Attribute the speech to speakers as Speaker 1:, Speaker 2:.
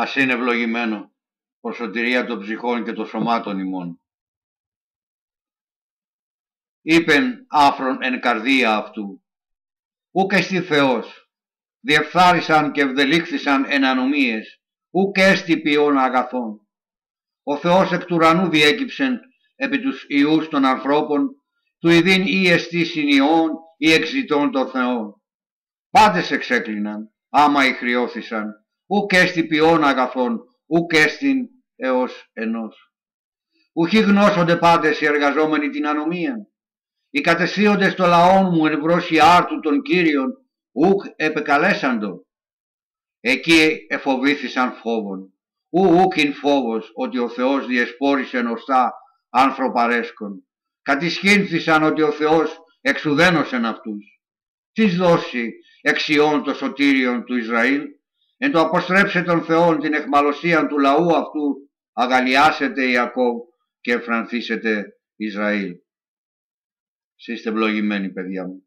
Speaker 1: ας είναι ευλογημένο προς σωτηρία των ψυχών και των σωμάτων ημών. Είπεν άφρον εν καρδία αυτού, ούκ εστι Θεός, διεφθάρισαν και ευδελήχθησαν εν ανομίες, ούκ έστι ποιόν αγαθών. Ο Θεός εκ του ουρανού διέκυψεν επί τους ιούς των ανθρώπων, του ειδήν ή εστί συνειών ή εξητών των Θεών. Πάντες εξέκλειναν, άμα ηχριώθησαν, ούκ έστι ποιόν αγαθών, ούκ έστιν έως ενός. Ουχή γνώσονται πάντες οι εργαζόμενοι την ανομίαν. Οι κατεσίοντες των λαών μου εν βρώσει άρτου των Κύριων, ούκ επεκαλέσαντο. Εκεί εφοβήθησαν φόβον. Ούκ ειν φόβος ότι ο Θεός διεσπόρισε νοστά άνθρωπαρέσκον. Κατησχύνθησαν ότι ο Θεός εξουδένωσεν αυτούς. Τις δώσει εξιών το σωτήριον του Ισραήλ, εν το αποστρέψε των Θεών την εχμαλωσίαν του λαού αυτού, αγαλιάσετε Ιακώβ και εφρανθήσετε Ισραήλ. Είστε ευλογημένοι, παιδιά μου.